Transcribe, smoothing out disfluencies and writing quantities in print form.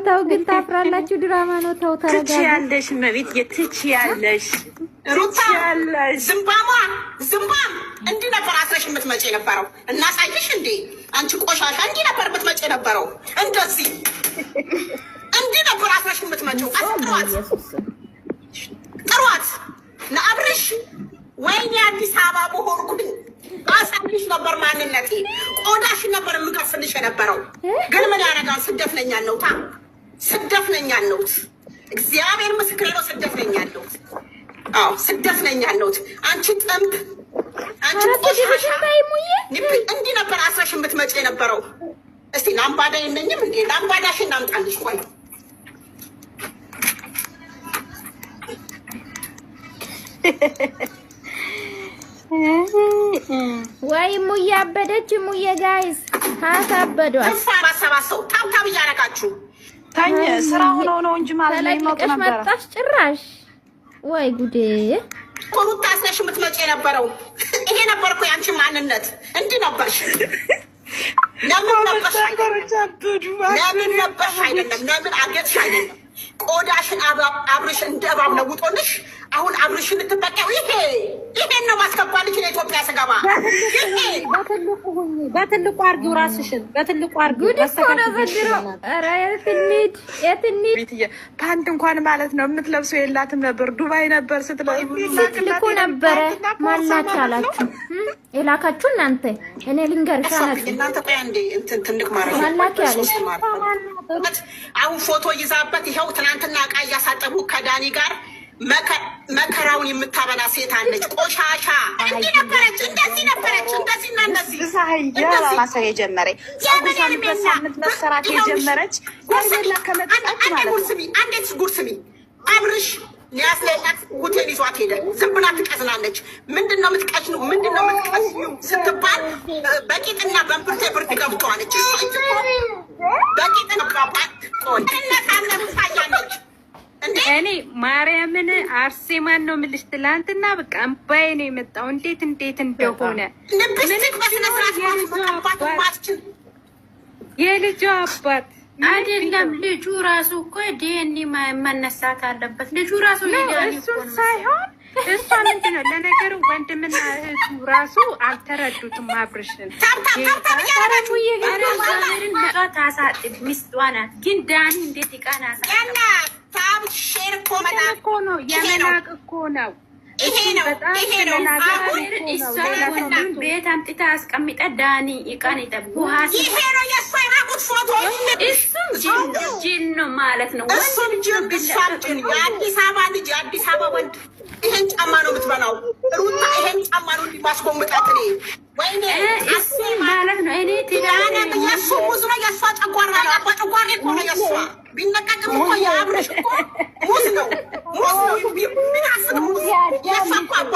ተው ግን ታፍራላችሁ። ድራማ ነው። ተው ተረጋጋ። ትችያለሽ መቤት የትችያለሽ ሩታ ዝምባም እንዲህ ነበር አስረሽ የምትመጪ የነበረው። እናሳይሽ እንዴ አንቺ ቆሻሻ እንዲህ ነበር የምትመጪ የነበረው። እንደዚህ እንዲህ ነበር አስረሽ የምትመጪው። ጥሯት ለአብርሽ ወይኔ አዲስ አበባ በሆንኩኝ አሳይሽ ነበር ማንነቴ። ቆዳሽ ነበር የምከፍልሽ የነበረው። ግን ምን ያደርጋል ስደት ነኝ ያለሁት። ስደት ነኝ ያለሁት። እግዚአብሔር ምስክሬ ነው። ስደት ነኝ ያለሁት። አዎ ስደት ነኝ ያለሁት። አንቺ ጥምብ አንቺ ቆሻሻ እንዲህ ነበር አስረሽ የምትመጪ የነበረው። እስቲ ላምባዳ የለኝም እንዴ? ላምባዳሽን እናምጣልሽ። ቆይ ወይ ሙዬ አበደች። ሙዬ ጋይስ አሳበዷት። ተሰባሰባሰው ታብታብ እያደረጋችሁ ታኝ ስራ ሆኖ ነው እንጂ ማለት ነው። ይሞት ነበር መጣሽ ጭራሽ። ወይ ጉዴ! ሩታ አስነሽ የምትመጪ የነበረው ይሄ ነበር እኮ ያንቺ ማንነት። እንዲህ ነበርሽ። ለምን ነበርሽ አይደለም ለምን አገጥሽ አይደለም። ቆዳሽን አብርሽ እንደ እባብ ለውጦልሽ አሁን አብርሽን ልትበቀው። ይሄን ነው ማስገባልሽ ለኢትዮጵያ ስገባ። በትልቁ አርጊው ራስሽን በትልቁ አርጊው። ጉድ እኮ ነው ዘንድሮ። ኧረ የትንሽ ፓንት እንኳን ማለት ነው የምትለብሰው የላትም ነበር። ዱባይ ነበር ስትልኩ ነበረ። ማላች አላችሁ የላካችሁ እናንተ። እኔ ልንገርሽ እናንተ ቆይ አንዴ እንትን ትንቅ ማረግ ማላች ያለሽ አሁን ፎቶ ይዛበት ይኸው ትናንትና ዕቃ እያሳጠቡ ከዳኒ ጋር መከራውን የምታበላ ሴት አለች። ቆሻሻ እንዲህ ነበረች፣ እንደዚህ ነበረች፣ እንደዚህ እና እንደዚህ ማሰር የጀመረች መሰራት የጀመረች አንዴት ጉር ስሚ አብርሽ ሊያስለያት ሆቴል ይዟት ሄደ። ዝም ብላ ትቀዝናለች። ምንድን ነው የምትቀዝኒው? ምንድን ነው የምትቀዝኒው ስትባል በቂጥና በእምብርቴ ብርድ ገብተዋለች። በቂጥና ታያለች። እኔ ማርያምን አርሴማን ነው የምልሽ። ትላንትና በቃ እምባዬ ነው የመጣው። እንዴት እንደሆነ ልብስቲክ በስነስርዓት ማስችን የልጇ አባት አይደለም ልጁ ራሱ እኮ ዲኤንኤ መነሳት አለበት። ልጁ ራሱ እሱን ሳይሆን እሷ ምንድን ነው ለነገሩ ወንድምና እህቱ ራሱ አልተረዱትም። አብርሽን ታሳጥብ ሚስቷ ናት። ግን ዳኒ እንዴት ይቃናሳ? ሼር እኮ ነው የመናቅ እኮ ነው። ይሄ ነው ቤት አምጥታ አስቀምጠ ዳኒ ይቃን ይጠብቁ። ይሄ ነው የእሷ የራቁት ፎቶ። እሱም ጅል ነው ማለት ነው። እሱም ጅል የአዲስ አበባ ልጅ የአዲስ አበባ ወንድ ይሄን ጫማ ነው የምትበላው። ሩታ ይሄን ጫማ ነው እንዲማስጎምጣት እኔ ወይኔ ማለት ነው። እኔ የእሱ ሙዝ ነው የእሷ ጨጓራ ነው። አባ ጨጓራ እኮ ነው የእሷ። ቢነቃቅም እኮ የአብርሽ እኮ ሙዝ ነው ሙዝ ነው። ቢናስብ ሙዝ የእሷ እኮ አባ